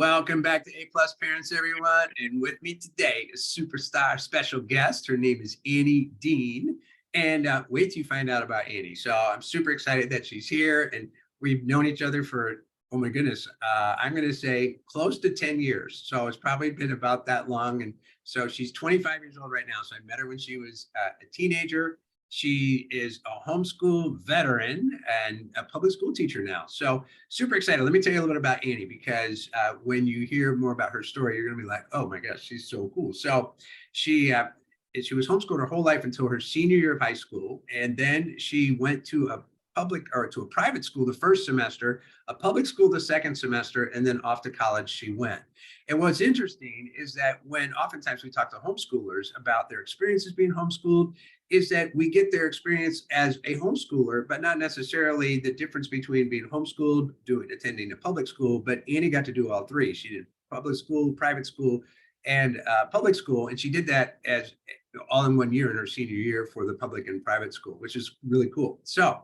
Welcome back to A Plus Parents, everyone. And with me today is superstar special guest. Her name is Annie Dean. And wait till you find out about Annie. So I'm super excited that she's here. And we've known each other for, oh my goodness, I'm going to say close to 10 years. So it's probably been about that long. And so she's 25 years old right now. So I met her when she was a teenager. She is a homeschool veteran and a public school teacher now. So super excited. Let me tell you a little bit about Annie, because when you hear more about her story, you're going to be like, oh my gosh, she's so cool. So she she was homeschooled her whole life until her senior year of high school. And then she went to a private school the first semester, a public school the second semester, and then off to college she went. And what's interesting is that when oftentimes we talk to homeschoolers about their experiences being homeschooled, is that we get their experience as a homeschooler, but not necessarily the difference between being homeschooled, attending a public school. But Annie got to do all three. She did public school, private school, and public school, and she did that as all in 1 year in her senior year for the public and private school, which is really cool. So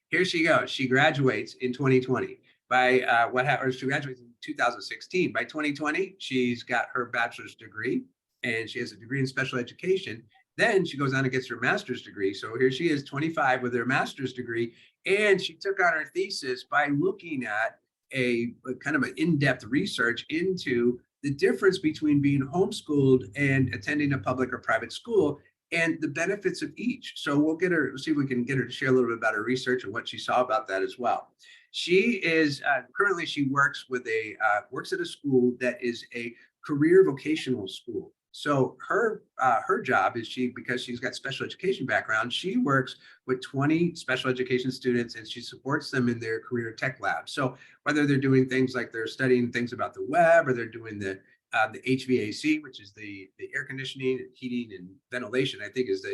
here she goes. She graduates in 2020. By what happened? She graduates in 2016. By 2020, she's got her bachelor's degree, and she has a degree in special education. Then she goes on and gets her master's degree. So here she is, 25, with her master's degree. And she took on her thesis by looking at a kind of an in-depth research into the difference between being homeschooled and attending a public or private school and the benefits of each. So we'll see if we can get her to share a little bit about her research and what she saw about that as well. She is currently, she works at a school that is a career vocational school. So her job is, because she's got special education background, she works with 20 special education students and she supports them in their career tech lab. So whether they're doing things like they're studying things about the web, or they're doing the HVAC, which is the air conditioning and heating and ventilation, I think is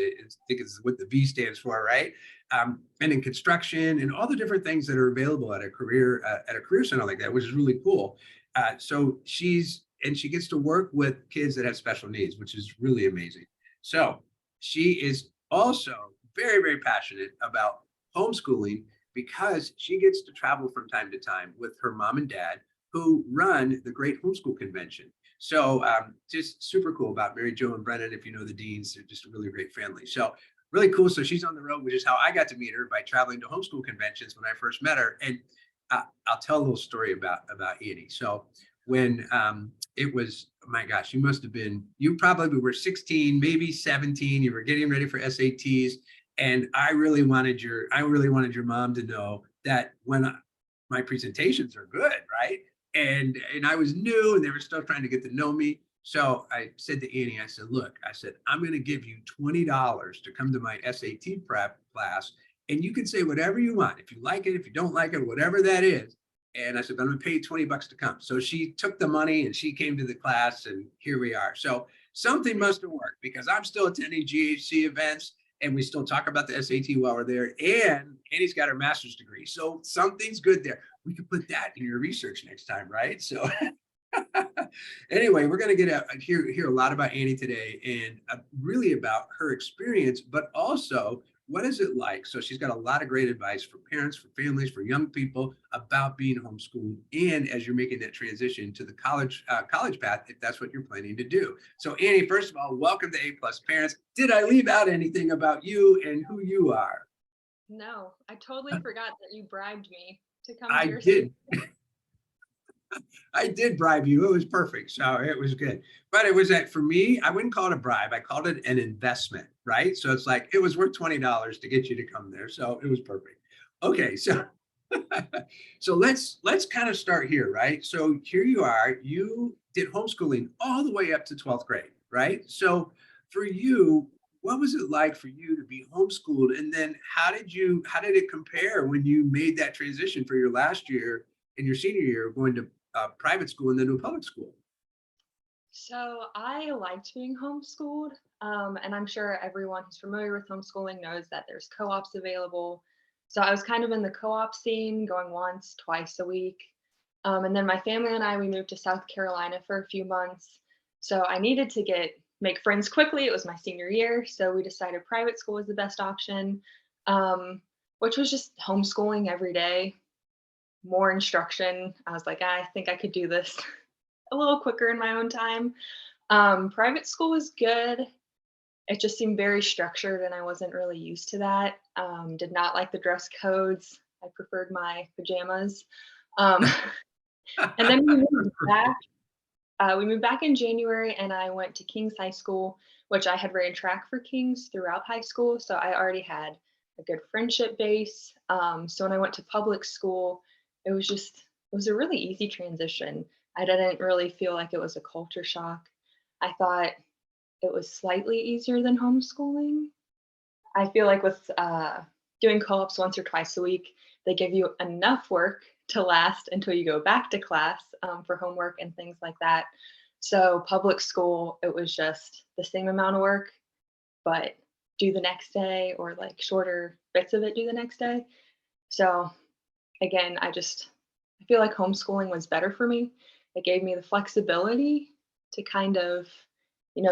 what the V stands for, right? And in construction and all the different things that are available at a career center like that, which is really cool. So she gets to work with kids that have special needs, which is really amazing. So she is also very, very passionate about homeschooling, because she gets to travel from time to time with her mom and dad, who run the Great Homeschool Convention. So just super cool about Mary Jo and Brennan. If you know the Deans, they're just a really great family. So really cool. So she's on the road, which is how I got to meet her, by traveling to homeschool conventions when I first met her. And I'll tell a little story about Annie. So when it was, oh my gosh, you probably were 16, maybe 17. You were getting ready for SATs. And I really wanted your mom to know that when my presentations are good, right? And I was new, and they were still trying to get to know me. So I said to Annie, I said, look, I'm going to give you $20 to come to my SAT prep class, and you can say whatever you want. If you like it, if you don't like it, whatever that is. And I said, I'm going to pay you $20 to come. So she took the money and she came to the class, and here we are. So something must have worked, because I'm still attending GHC events, and we still talk about the SAT while we're there. And Annie's got her master's degree. So something's good there. We could put that in your research next time, right? So anyway, we're going to hear a lot about Annie today, and really about her experience, but also what is it like? So she's got a lot of great advice for parents, for families, for young people about being homeschooled, and as you're making that transition to the college path, if that's what you're planning to do. So Annie, first of all, welcome to A Plus Parents. Did I leave out anything about you and who you are? No, I totally forgot that you bribed me to come to I your did. I did bribe you. It was perfect. So it was good. But it was that, for me, I wouldn't call it a bribe. I called it an investment, right? So it's like, it was worth $20 to get you to come there. So it was perfect. Okay. So so let's kind of start here, right? So here you are. You did homeschooling all the way up to 12th grade, right? So for you, what was it like for you to be homeschooled? And then how did it compare when you made that transition for your last year in your senior year, going to private school and then to a public school? So I liked being homeschooled, and I'm sure everyone who's familiar with homeschooling knows that there's co-ops available. So I was kind of in the co-op scene, going once, twice a week. And then my family and we moved to South Carolina for a few months. So I needed to make friends quickly. It was my senior year, so we decided private school was the best option, which was just homeschooling every day, more instruction. I was like, I think I could do this. a little quicker in my own time. Private school was good. It just seemed very structured, and I wasn't really used to that. Did not like the dress codes. I preferred my pajamas. Um, and then we moved back. We moved back in January, and I went to King's High School, which I had ran track for King's throughout high school. So I already had a good friendship base. So when I went to public school, it was a really easy transition. I didn't really feel like it was a culture shock. I thought it was slightly easier than homeschooling. I feel like with doing co-ops once or twice a week, they give you enough work to last until you go back to class for homework and things like that. So public school, it was just the same amount of work, but do the next day, or like shorter bits of it do the next day. So again, I feel like homeschooling was better for me. It gave me the flexibility to kind of,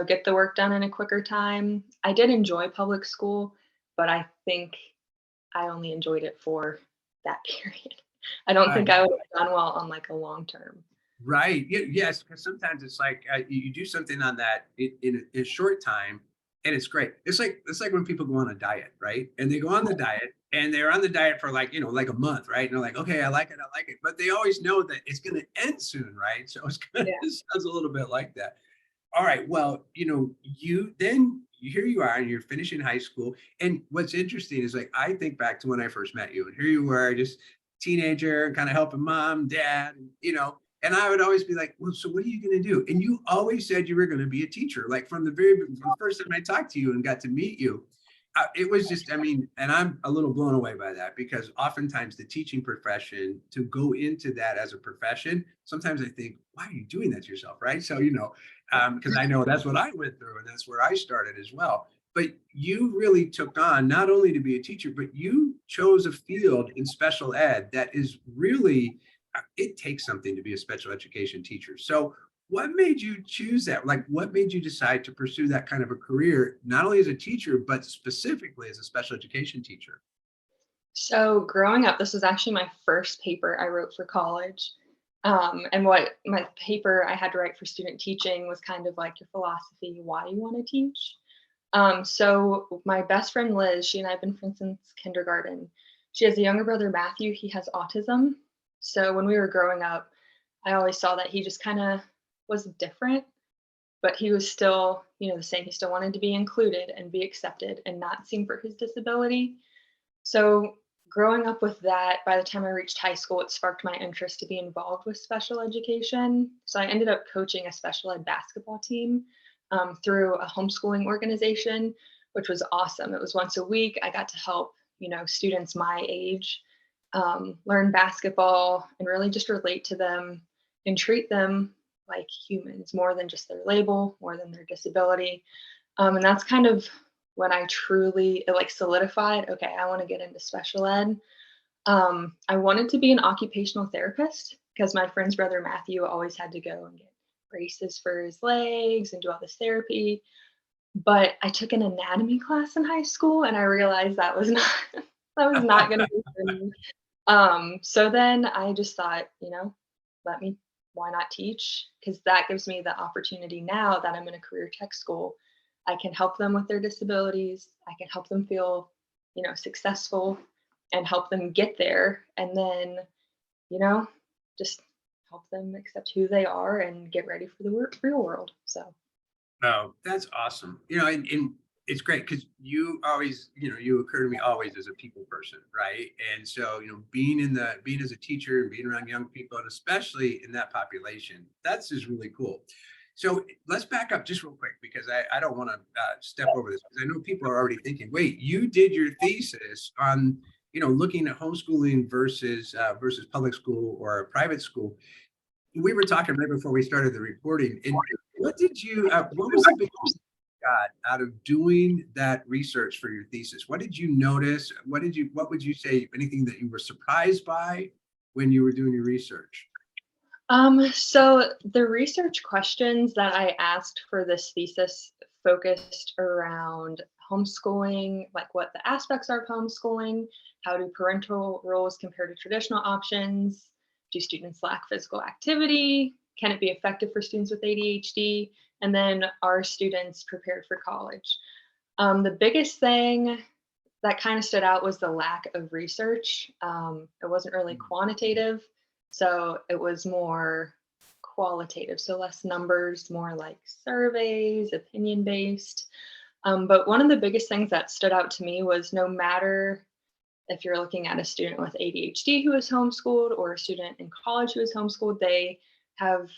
get the work done in a quicker time. I did enjoy public school, but I think I only enjoyed it for that period. I don't think I would have done well on like a long term. Right. Yes, because sometimes it's like you do something on that in a short time, and it's great. It's like when people go on a diet, right? And they go on the diet, and they're on the diet for like like a month, right? And they're like, okay, I like it, but they always know that it's going to end soon, right? So it's kind of Yeah. it sounds a little bit like that. All right. Well, here you are, and you're finishing high school. And what's interesting is like I think back to when I first met you, and here you were, just teenager, kind of helping mom, dad, and I would always be like, well, so what are you going to do? And you always said you were going to be a teacher. Like from the first time I talked to you and got to meet you, it was just, I mean, and I'm a little blown away by that because oftentimes the teaching profession, to go into that as a profession, sometimes I think, why are you doing that to yourself? Right. So, because I know that's what I went through and that's where I started as well. But you really took on not only to be a teacher, but you chose a field in special ed that is really, it takes something to be a special education teacher. So, what made you choose that? Like, what made you decide to pursue that kind of a career, not only as a teacher, but specifically as a special education teacher? So growing up, this was actually my first paper I wrote for college. And what my paper I had to write for student teaching was kind of like your philosophy, why you want to teach. So my best friend Liz, she and I have been friends since kindergarten. She has a younger brother, Matthew. He has autism. So when we were growing up, I always saw that he just kind of was different, but he was still, the same. He still wanted to be included and be accepted and not seen for his disability. So growing up with that, by the time I reached high school, it sparked my interest to be involved with special education. So I ended up coaching a special ed basketball team through a homeschooling organization, which was awesome. It was once a week. I got to help, students my age learn basketball and really just relate to them and treat them like humans, more than just their label, more than their disability. And that's kind of when I truly it like solidified, okay, I want to get into special ed. I wanted to be an occupational therapist because my friend's brother Matthew always had to go and get braces for his legs and do all this therapy. But I took an anatomy class in high school and I realized that was not that was not going to be for me. So then I just thought, let me why not teach? Because that gives me the opportunity now that I'm in a career tech school. I can help them with their disabilities. I can help them feel, successful and help them get there. And then, you know, just help them accept who they are and get ready for the real world. So, Oh, that's awesome. And it's great because you always, you occur to me always as a people person, right? And so, being as a teacher and being around young people, and especially in that population, that's just really cool. So let's back up just real quick because I don't want to step over this because I know people are already thinking, wait, you did your thesis on, looking at homeschooling versus public school or private school. We were talking right before we started the recording, and what was the big got out of doing that research for your thesis? What did you notice? What would you say, anything that you were surprised by when you were doing your research? so the research questions that I asked for this thesis focused around homeschooling, like what the aspects are of homeschooling, how do parental roles compare to traditional options, do students lack physical activity, can it be effective for students with ADHD? And then are students prepared for college? The biggest thing that kind of stood out was the lack of research. It wasn't really quantitative, so it was more qualitative, so less numbers, more like surveys, opinion based. But one of the biggest things that stood out to me was no matter if you're looking at a student with ADHD who is homeschooled or a student in college who is homeschooled, have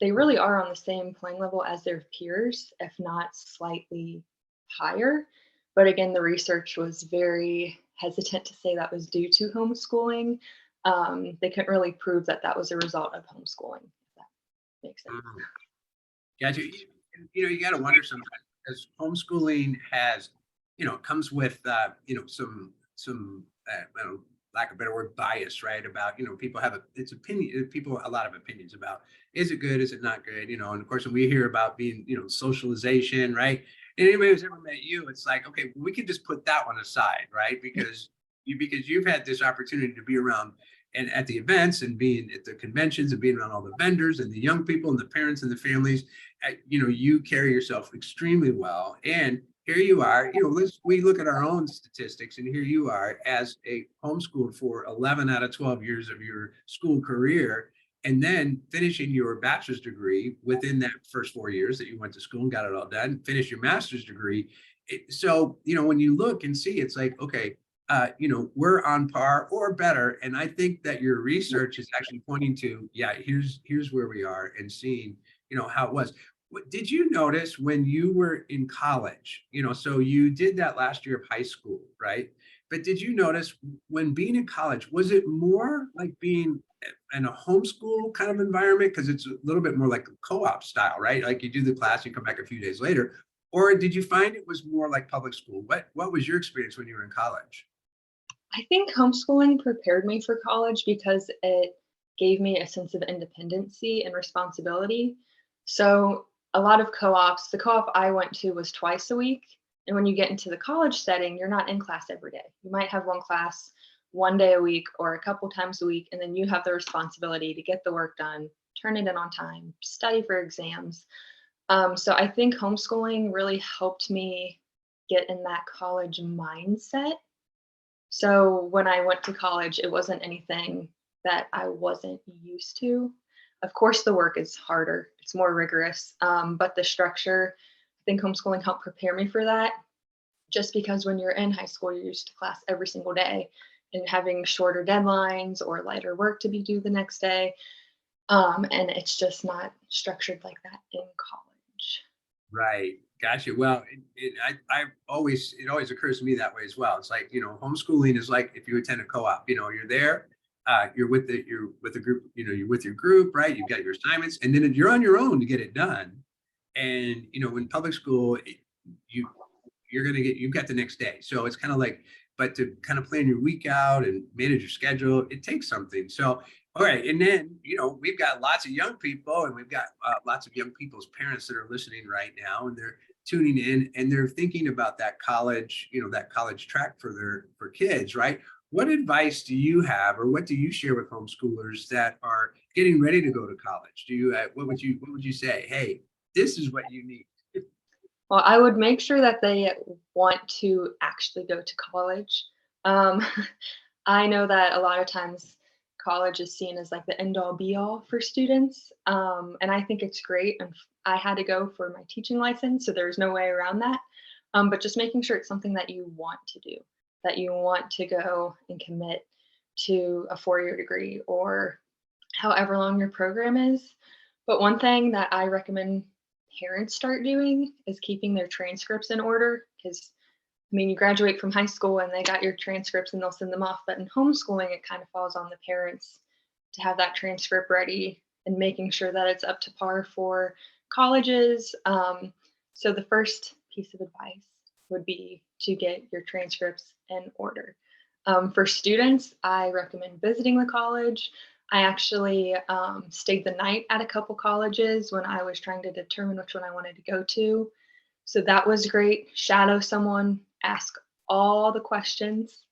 they really are on the same playing level as their peers, if not slightly higher. But again, the research was very hesitant to say that was due to homeschooling. They couldn't really prove that that was a result of homeschooling, if that makes sense. Mhm. Gotcha. You got to wonder sometimes because homeschooling has, comes with, some, lack of a better word, bias, right? About, people have it's opinion, people, a lot of opinions about, is it good? Is it not good? And of course, when we hear about being, socialization, right? And anybody who's ever met you, it's like, okay, we can just put that one aside, right? Because you've had this opportunity to be around and at the events and being at the conventions and being around all the vendors and the young people and the parents and the families, you carry yourself extremely well. And here you are, we look at our own statistics and here you are as a homeschooled for 11 out of 12 years of your school career, and then finishing your bachelor's degree within that first 4 years that you went to school and got it all done, finish your master's degree. So, when you look and see, it's like, okay, we're on par or better. And I think that your research is actually pointing to, yeah, here's where we are and seeing, how it was. Did you notice when you were in college, so you did that last year of high school, right? But did you notice when being in college, was it more like being in a homeschool kind of environment? Because it's a little bit more like a co-op style, right? Like you do the class, you come back a few days later. Or did you find it was more like public school? What was your experience when you were in college? I think homeschooling prepared me for college because it gave me a sense of independency and responsibility. So, a lot of co-ops, the co-op I went to was twice a week. And when you get into the college setting, you're not in class every day. You might have one class one day a week or a couple times a week, and then you have the responsibility to get the work done, turn it in on time, study for exams. So, I think homeschooling really helped me get in that college mindset. So when I went to college, it wasn't anything that I wasn't used to. Of course, the work is harder, it's more rigorous, but the structure, I think homeschooling helped prepare me for that. Just because when you're in high school, you're used to class every single day and having shorter deadlines or lighter work to be due the next day. And it's just not structured like that in college. Right. Gotcha. Well, it always occurs to me that way as well. It's like, homeschooling is like if you attend a co-op, you're there, you're with a group, you're with your group, right? You've got your assignments and then you're on your own to get it done. And, in public school, you, you've got the next day. So it's kind of like, but to kind of plan your week out and manage your schedule, it takes something. So, all right. And then, we've got lots of young people and we've got lots of young people's parents that are listening right now and they're tuning in and they're thinking about that college track for kids, right? What advice do you have or what do you share with homeschoolers that are getting ready to go to college? What would you say? Hey, this is what you need. Well, I would make sure that they want to actually go to college. Um, I know that a lot of times college is seen as like the end all be all for students. And I think it's great. And I had to go for my teaching license, so there's no way around that. But just making sure it's something that you want to do, that you want to go and commit to a 4-year degree or however long your program is. But one thing that I recommend parents start doing is keeping their transcripts in order because I mean, you graduate from high school and they got your transcripts and they'll send them off. But in homeschooling, it kind of falls on the parents to have that transcript ready and making sure that it's up to par for colleges. So the first piece of advice would be to get your transcripts in order. For students, I recommend visiting the college. I actually stayed the night at a couple colleges when I was trying to determine which one I wanted to go to. So that was great. Shadow someone, ask all the questions.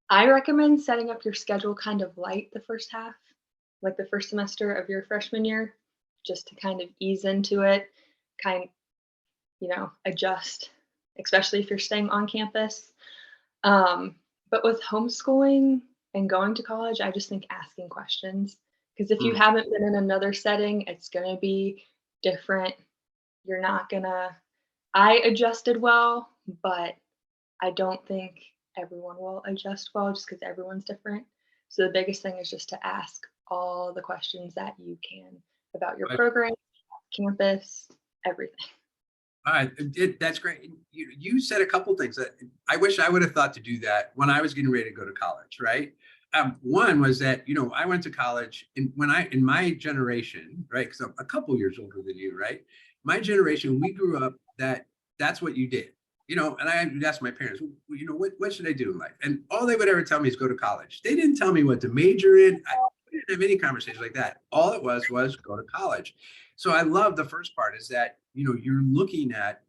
I recommend setting up your schedule kind of light the first half, like the first semester of your freshman year. just to kind of ease into it, adjust, especially if you're staying on campus. But with homeschooling and going to college, I just think asking questions. Because if you Mm. haven't been in another setting, it's going to be different. You're not going to, I adjusted well, but I don't think everyone will adjust well just because everyone's different. So the biggest thing is just to ask all the questions that you can about your program, campus, everything. All right, that's great. You said a couple things that I wish I would have thought to do that when I was getting ready to go to college, right? One was that, I went to college in my generation, right? Because I'm a couple years older than you, right? My generation, we grew up that's what you did, and I would ask my parents, what should I do in life? And all they would ever tell me is go to college. They didn't tell me what to major in. We didn't have any conversations like that. All it was go to college. So I love the first part is that, you're looking at,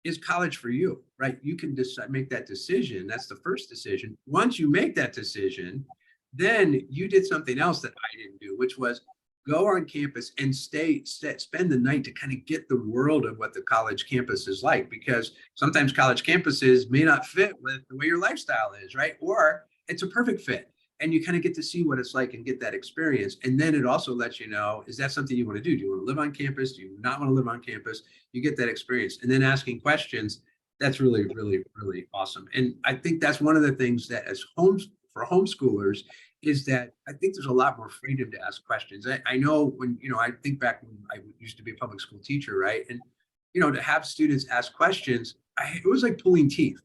is college for you, right? You can decide, make that decision. That's the first decision. Once you make that decision, then you did something else that I didn't do, which was go on campus and spend the night to kind of get the world of what the college campus is like, because sometimes college campuses may not fit with the way your lifestyle is, right? Or it's a perfect fit. And you kind of get to see what it's like and get that experience. And then it also lets you know, is that something you want to do? Do you want to live on campus? Do you not want to live on campus? You get that experience. And then asking questions, that's really, really, really awesome. And I think that's one of the things that for homeschoolers is that I think there's a lot more freedom to ask questions. I know when, I think back when I used to be a public school teacher, right? And, to have students ask questions, it was like pulling teeth,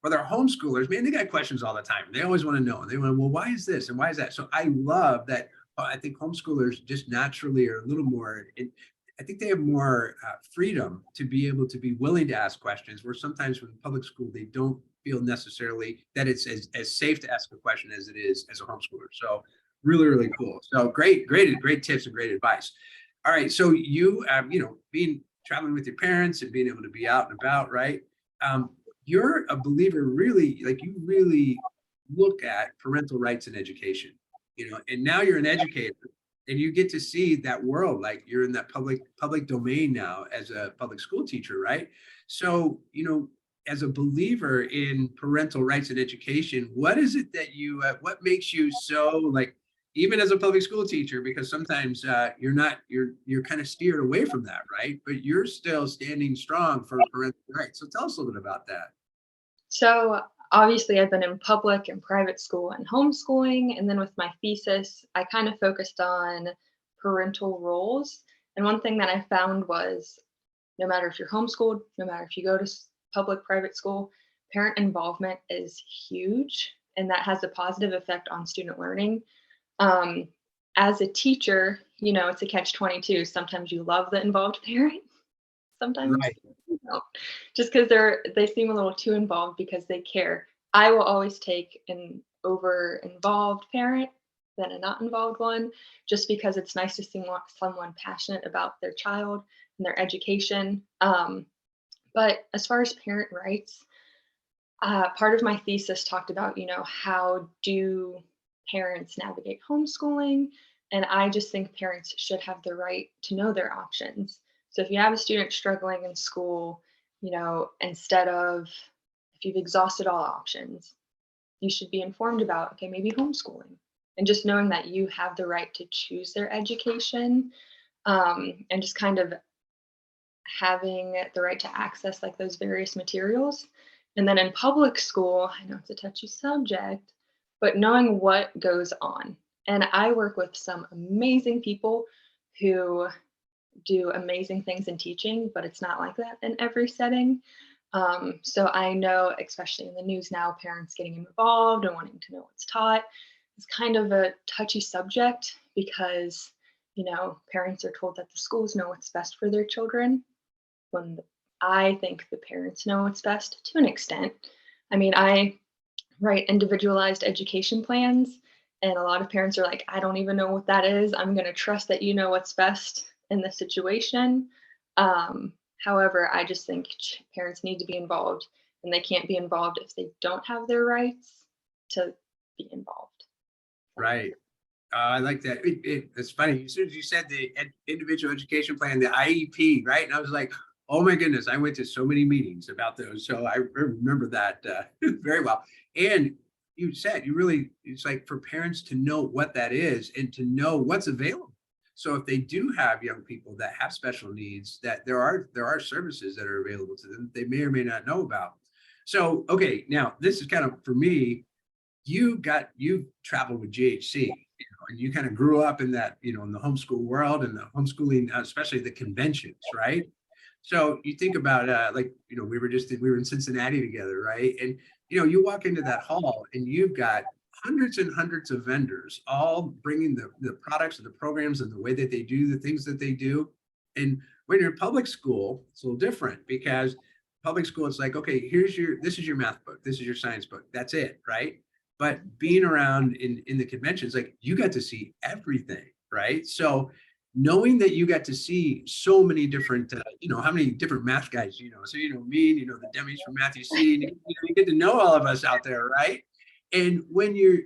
for their homeschoolers, man, they got questions all the time. They always want to know. They want, well, why is this and why is that? So I love that. I think homeschoolers just naturally are a little more, I think they have more freedom to be able to be willing to ask questions, where sometimes with public school, they don't feel necessarily that it's as safe to ask a question as it is as a homeschooler. So really, really cool. So great tips and great advice. All right. So being traveling with your parents and being able to be out and about, right? You're a believer, really, like you really look at parental rights in education, and now you're an educator and you get to see that world, like you're in that public domain now as a public school teacher, right? So, as a believer in parental rights in education, what is it that what makes you so, like, even as a public school teacher, because sometimes you're kind of steered away from that, right? But you're still standing strong for parental rights. So tell us a little bit about that. So obviously, I've been in public and private school and homeschooling. And then with my thesis, I kind of focused on parental roles. And one thing that I found was no matter if you're homeschooled, no matter if you go to public, private school, parent involvement is huge. And that has a positive effect on student learning. Um, as a teacher, it's a catch 22. Sometimes you love the involved parent. Sometimes Right. you don't, just because they seem a little too involved because they care. I will always take an over involved parent than a not involved one, just because it's nice to see someone passionate about their child and their education. But as far as parent rights, part of my thesis talked about, how do parents navigate homeschooling? And I just think parents should have the right to know their options. So if you have a student struggling in school, instead of if you've exhausted all options, you should be informed about, okay, maybe homeschooling. And just knowing that you have the right to choose their education, and just kind of having the right to access like those various materials. And then in public school, I know it's a touchy subject, but knowing what goes on. And I work with some amazing people who do amazing things in teaching, but it's not like that in every setting. So I know, especially in the news now, parents getting involved and wanting to know what's taught is kind of a touchy subject because, parents are told that the schools know what's best for their children when I think the parents know what's best to an extent. I mean, I write individualized education plans, and a lot of parents are like, I don't even know what that is. I'm going to trust that you know what's best in the situation. However, I just think parents need to be involved, and they can't be involved if they don't have their rights to be involved. Right. I like that. It's funny. As soon as you said the individual education plan, the IEP, right? And I was like, oh my goodness, I went to so many meetings about those. So I remember that very well. And you said you really, it's like for parents to know what that is and to know what's available. So if they do have young people that have special needs, that there are services that are available to them they may or may not know about. So okay, now this is kind of for me, you traveled with GHC, and you kind of grew up in that, in the homeschool world and the homeschooling, especially the conventions, right? So you think about like, we were in Cincinnati together, right? And you walk into that hall and you've got hundreds and hundreds of vendors all bringing the products and the programs and the way that they do the things that they do. And when you're in public school, it's a little different because public school, it's like, okay, this is your math book, this is your science book, that's it, right? But being around in the conventions, like you got to see everything, right? So knowing that you got to see so many different, how many different math guys, so me, and the Demis from Matthew C, and you get to know all of us out there, right? And when you're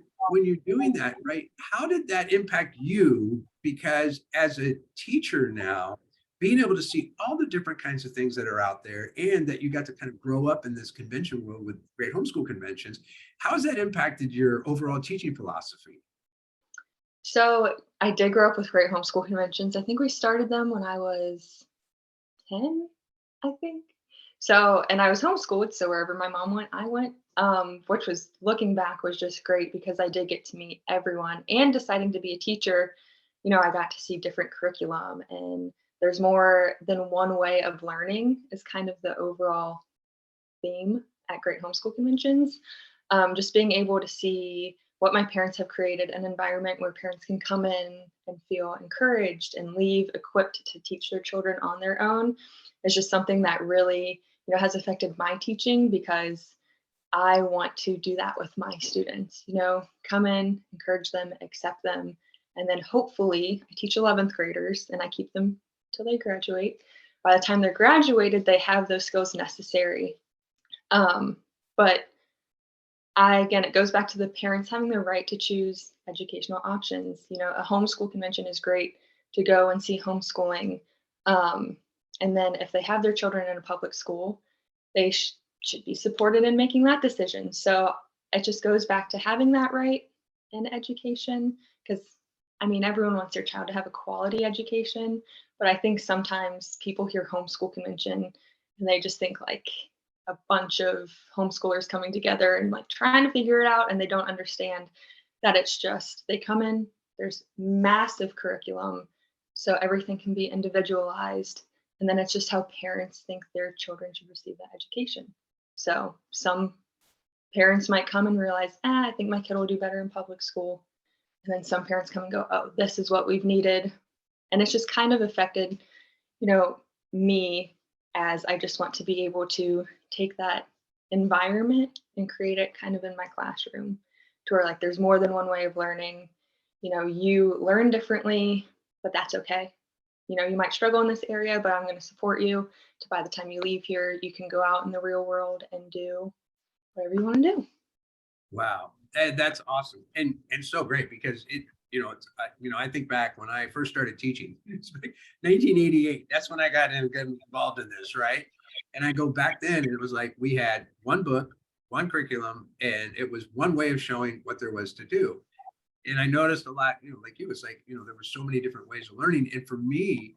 doing that, right, how did that impact you? Because as a teacher now, being able to see all the different kinds of things that are out there, and that you got to kind of grow up in this convention world with Great Homeschool Conventions, how has that impacted your overall teaching philosophy? So I did grow up with Great Homeschool Conventions. I think we started them when I was 10, I think. So, and I was homeschooled, so wherever my mom went, I went. Which was, looking back, was just great because I did get to meet everyone. And deciding to be a teacher, I got to see different curriculum, and there's more than one way of learning is kind of the overall theme at Great Homeschool Conventions. Just being able to see what my parents have created, an environment where parents can come in and feel encouraged and leave equipped to teach their children on their own, is just something that really, has affected my teaching, because I want to do that with my students, come in, encourage them, accept them, and then hopefully I teach 11th graders and I keep them till they graduate. By the time they're graduated, they have those skills necessary. But again, it goes back to the parents having the right to choose educational options. A homeschool convention is great to go and see homeschooling. Um, and then if they have their children in a public school, they should be supported in making that decision. So it just goes back to having that right in education, because everyone wants their child to have a quality education. But I think sometimes people hear homeschool convention and they just think like a bunch of homeschoolers coming together and like trying to figure it out, and they don't understand that it's just they come in, there's massive curriculum, so everything can be individualized, and then it's just how parents think their children should receive that education. So some parents might come and realize, I think my kid will do better in public school, and then some parents come and go, oh, this is what we've needed. And it's just kind of affected, me, as I just want to be able to take that environment and create it kind of in my classroom, to where like there's more than one way of learning. You learn differently, but that's okay. You might struggle in this area, but I'm going to support you to, by the time you leave here, you can go out in the real world and do whatever you want to do. Wow, that's awesome, and so great because I think back when I first started teaching, it's like 1988. That's when I got involved in this, right? And I go back then, and it was like we had one book, one curriculum, and it was one way of showing what there was to do. And I noticed a lot, like you, it's like, there were so many different ways of learning. And for me,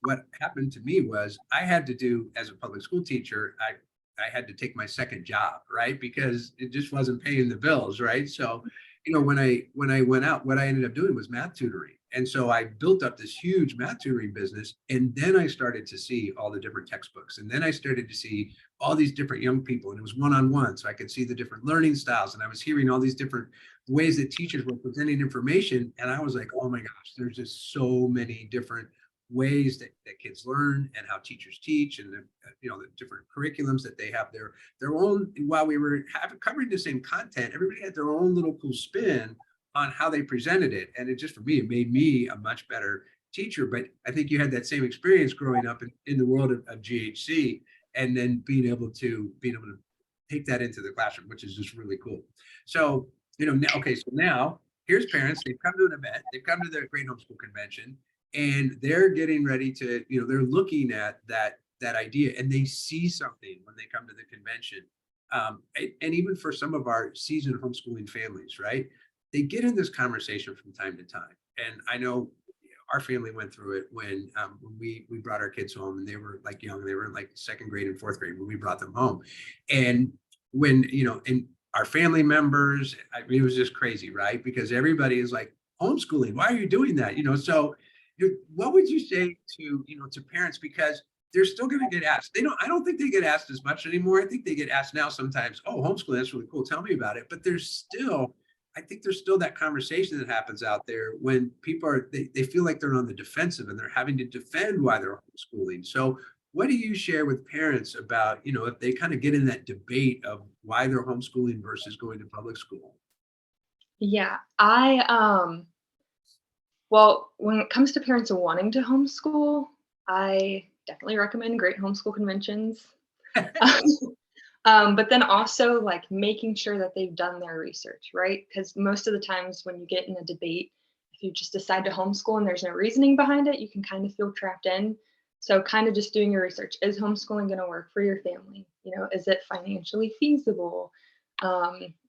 what happened to me was I had to do, as a public school teacher, I had to take my second job, right? Because it just wasn't paying the bills, right? So, when I went out, what I ended up doing was math tutoring. And so I built up this huge math tutoring business. And then I started to see all the different textbooks. And then I started to see all these different young people. And it was one-on-one. So I could see the different learning styles. And I was hearing all these different ways that teachers were presenting information. And I was like, oh my gosh, there's just so many different ways that kids learn, and how teachers teach, and the different curriculums that they have their own. While we were covering the same content, everybody had their own little cool spin on how they presented it. And it just, for me, it made me a much better teacher. But I think you had that same experience growing up in the world of GHC, and then being able to take that into the classroom, which is just really cool. So, now, okay, so now here's parents, they've come to an event, they've come to the Great Homeschool Convention, and they're getting ready to, they're looking at that idea, and they see something when they come to the convention. And even for some of our seasoned homeschooling families, right? They get in this conversation from time to time. And I know our family went through it when we brought our kids home, and they were like young, they were in like second grade and fourth grade when we brought them home. And when, and our family members, I mean, it was just crazy, right? Because everybody is like, homeschooling, why are you doing that? So what would you say to, to parents? Because they're still going to get asked. I don't think they get asked as much anymore. I think they get asked now sometimes, oh, homeschooling, that's really cool, tell me about it. But I think there's still that conversation that happens out there when people they feel like they're on the defensive and they're having to defend why they're homeschooling. So what do you share with parents about, if they kind of get in that debate of why they're homeschooling versus going to public school? Yeah, well, when it comes to parents wanting to homeschool, I definitely recommend Great Homeschool Conventions. But then also like making sure that they've done their research, right? Because most of the times when you get in a debate, if you just decide to homeschool and there's no reasoning behind it, you can kind of feel trapped in. So kind of just doing your research. Is homeschooling going to work for your family? Is it financially feasible?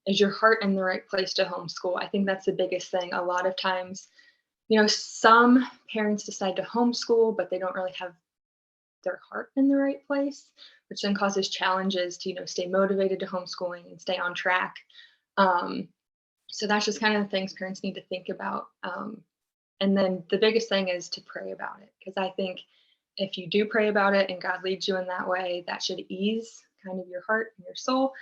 Is your heart in the right place to homeschool? I think that's the biggest thing. A lot of times, some parents decide to homeschool, but they don't really have their heart in the right place, which then causes challenges to, stay motivated to homeschooling and stay on track. So that's just kind of the things parents need to think about. And then the biggest thing is to pray about it, because I think if you do pray about it and God leads you in that way, that should ease kind of your heart and your soul.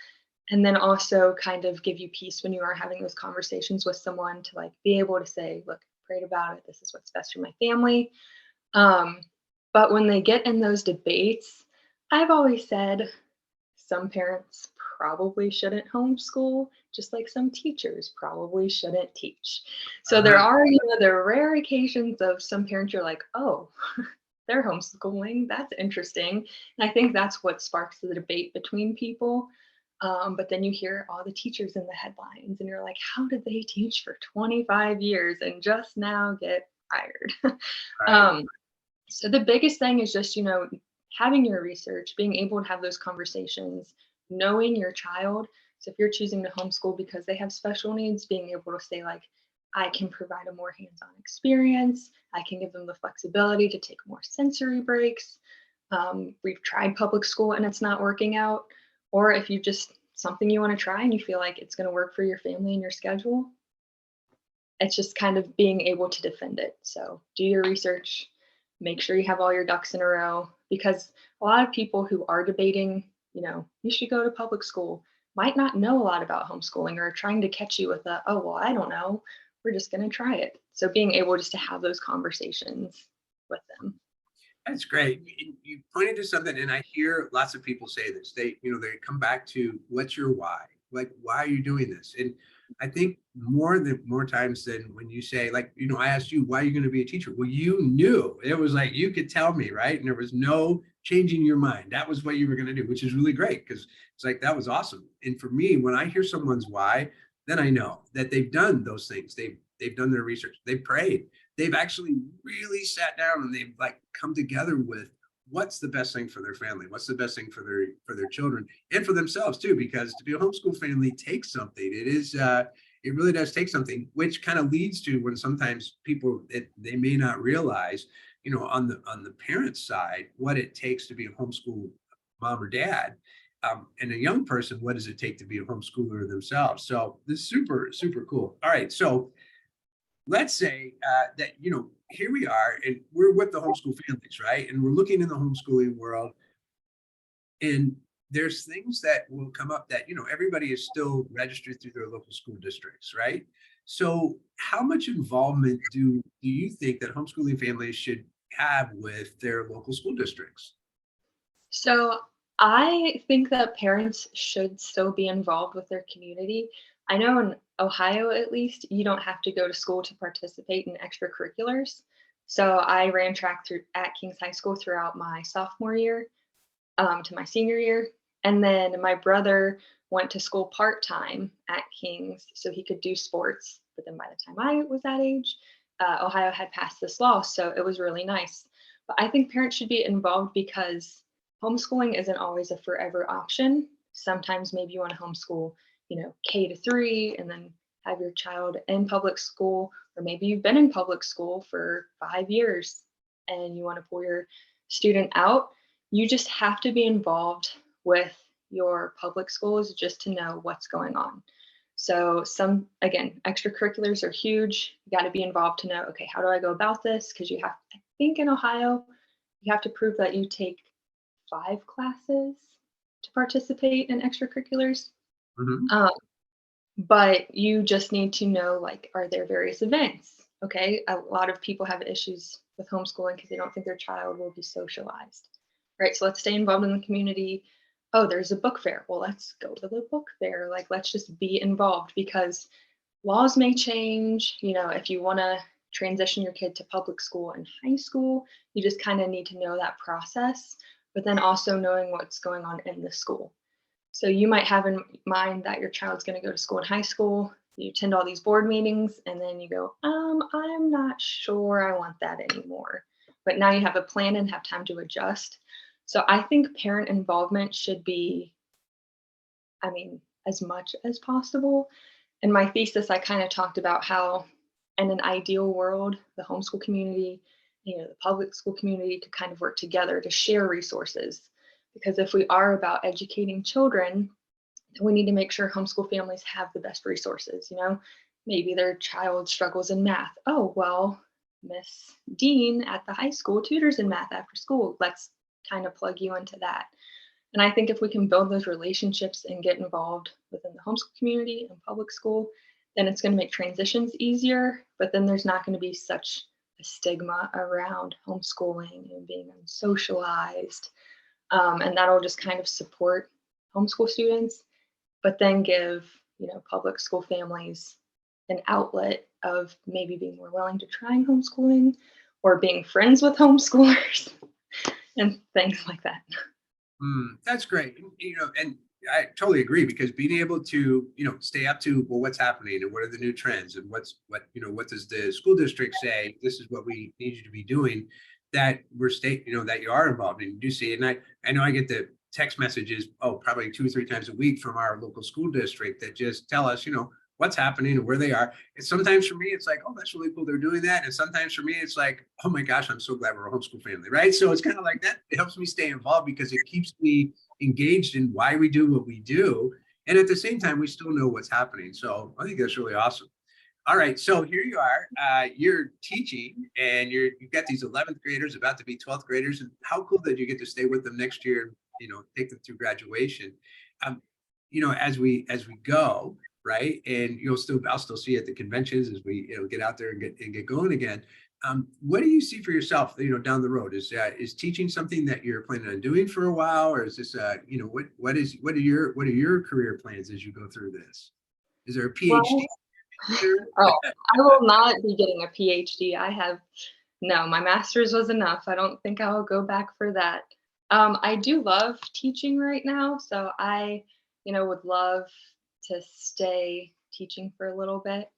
And then also kind of give you peace when you are having those conversations with someone to like be able to say, look, I prayed about it. This is what's best for my family. But when they get in those debates, I've always said some parents probably shouldn't homeschool, just like some teachers probably shouldn't teach. So there Uh-huh. are, the rare occasions of some parents you're like, oh, they're homeschooling. That's interesting. And I think that's what sparks the debate between people. But then you hear all the teachers in the headlines and you're like, how did they teach for 25 years and just now get fired? Right. um, so the biggest thing is just, having your research, being able to have those conversations, knowing your child. So if you're choosing to homeschool because they have special needs, being able to say like, I can provide a more hands-on experience. I can give them the flexibility to take more sensory breaks. We've tried public school and it's not working out. Or if you just something you want to try and you feel like it's going to work for your family and your schedule, it's just kind of being able to defend it. So do your research, make sure you have all your ducks in a row, because a lot of people who are debating, you should go to public school, might not know a lot about homeschooling or are trying to catch you with a, oh, well, I don't know. We're just going to try it. So being able just to have those conversations with them. That's great. You pointed to something, and I hear lots of people say this. They come back to what's your why? Like, why are you doing this? And I think more times than when you say, like, I asked you, why are you going to be a teacher? Well, you knew. It was like you could tell me, right? And there was no changing your mind. That was what you were going to do, which is really great, because it's like that was awesome. And for me, when I hear someone's why, then I know that they've done those things. They've done their research. They've prayed. They've actually really sat down and they've like come together with what's the best thing for their family, what's the best thing for their children and for themselves too, because to be a homeschool family takes something. It really does take something, which kind of leads to when sometimes people they may not realize, on the parent side, what it takes to be a homeschool mom or dad. And a young person, what does it take to be a homeschooler themselves? So this is super, super cool. All right. So let's say that here we are and we're with the homeschool families, right? And we're looking in the homeschooling world, and there's things that will come up that everybody is still registered through their local school districts, right? So how much involvement do you think that homeschooling families should have with their local school districts? So I think that parents should still be involved with their community. I know in Ohio, at least, you don't have to go to school to participate in extracurriculars. So I ran track through at King's High School throughout my sophomore year to my senior year. And then my brother went to school part-time at King's so he could do sports. But then by the time I was that age, Ohio had passed this law, so it was really nice. But I think parents should be involved because homeschooling isn't always a forever option. Sometimes maybe you want to homeschool, K-3 and then have your child in public school, or maybe you've been in public school for 5 years and you want to pull your student out. You just have to be involved with your public schools just to know what's going on. So some, again, extracurriculars are huge. You got to be involved to know, okay, how do I go about this? Because you have, I think in Ohio, you have to prove that you take 5 classes to participate in extracurriculars. Mhm. Um, but you just need to know, like, are there various events? Okay, a lot of people have issues with homeschooling because they don't think their child will be socialized, right? So let's stay involved in the community. Oh, there's a book fair. Well, let's go to the book fair. Like, let's just be involved because laws may change. If you want to transition your kid to public school and high school, you just kind of need to know that process, but then also knowing what's going on in the school. So you might have in mind that your child's going to go to school in high school. You attend all these board meetings and then you go, I'm not sure I want that anymore. But now you have a plan and have time to adjust. So I think parent involvement should be, as much as possible. In my thesis, I kind of talked about how in an ideal world, the homeschool community, the public school community could kind of work together to share resources. Because if we are about educating children, then we need to make sure homeschool families have the best resources. Maybe their child struggles in math. Oh, well, Miss Dean at the high school tutors in math after school. Let's kind of plug you into that. And I think if we can build those relationships and get involved within the homeschool community and public school, then it's going to make transitions easier. But then there's not going to be such a stigma around homeschooling and being unsocialized. And that'll just kind of support homeschool students, but then give, public school families an outlet of maybe being more willing to trying homeschooling or being friends with homeschoolers and things like that. That's great. And I totally agree because being able to, stay up to, well, what's happening and what are the new trends and what does the school district say? This is what we need you to be doing. That that you are involved and you do see it. And I know I get the text messages, probably 2 or 3 times a week from our local school district that just tell us, what's happening and where they are. And sometimes for me, it's like, oh, that's really cool. They're doing that. And sometimes for me, it's like, oh my gosh, I'm so glad we're a homeschool family, right? So it's kind of like that. It helps me stay involved because it keeps me engaged in why we do what we do. And at the same time, we still know what's happening. So I think that's really awesome. All right, so here you are. You're teaching, and you've got these 11th graders about to be 12th graders. And how cool that you get to stay with them next year. Take them through graduation. Um, as we go, right, and I'll still see you at the conventions as we get out there and get going again. What do you see for yourself, down the road? Is teaching something that you're planning on doing for a while, or is this what are your career plans as you go through this? Is there a PhD? Well, oh, I will not be getting a PhD. No, my master's was enough. I don't think I will go back for that. I do love teaching right now, so I, would love to stay teaching for a little bit.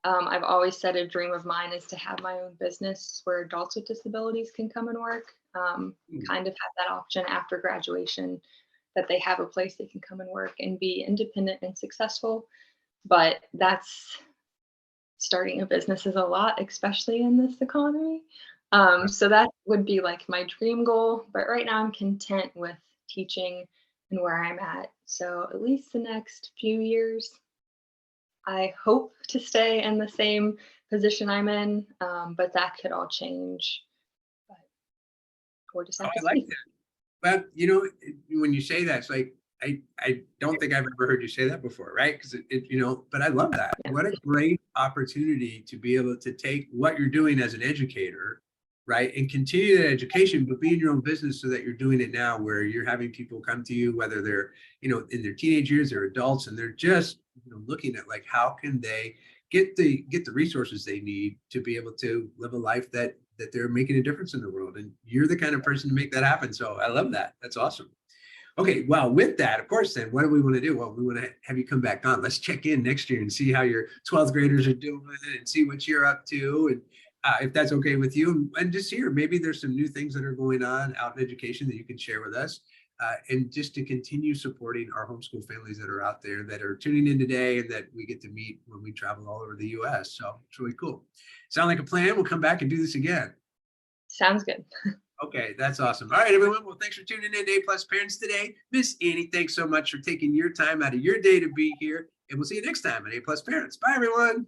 I've always said a dream of mine is to have my own business where adults with disabilities can come and work, kind of have that option after graduation that they have a place they can come and work and be independent and successful. But that's starting a business is a lot, especially in this economy. So that would be like my dream goal. But right now I'm content with teaching and where I'm at. So at least the next few years, I hope to stay in the same position I'm in, but that could all change. But we'll just Oh, have to I like see. that. But when you say that, it's like I don't think I've ever heard you say that before, right? Because but I love that. Yeah. What a great opportunity to be able to take what you're doing as an educator, right, and continue that education, but be in your own business so that you're doing it now, where you're having people come to you, whether they're in their teenage years or adults, and they're just looking at like how can they get the resources they need to be able to live a life that they're making a difference in the world, and you're the kind of person to make that happen. So I love that. That's awesome. Okay, well, with that, of course, then what do we want to do? Well, we want to have you come back on. Let's check in next year and see how your 12th graders are doing and see what you're up to. And if that's okay with you, and just hear, maybe there's some new things that are going on out in education that you can share with us. And just to continue supporting our homeschool families that are out there that are tuning in today and that we get to meet when we travel all over the US. So it's really cool. Sound like a plan? We'll come back and do this again. Sounds good. Okay, that's awesome. All right, everyone. Well, thanks for tuning in to A Plus Parents today. Miss Annie, thanks so much for taking your time out of your day to be here. And we'll see you next time at A Plus Parents. Bye, everyone.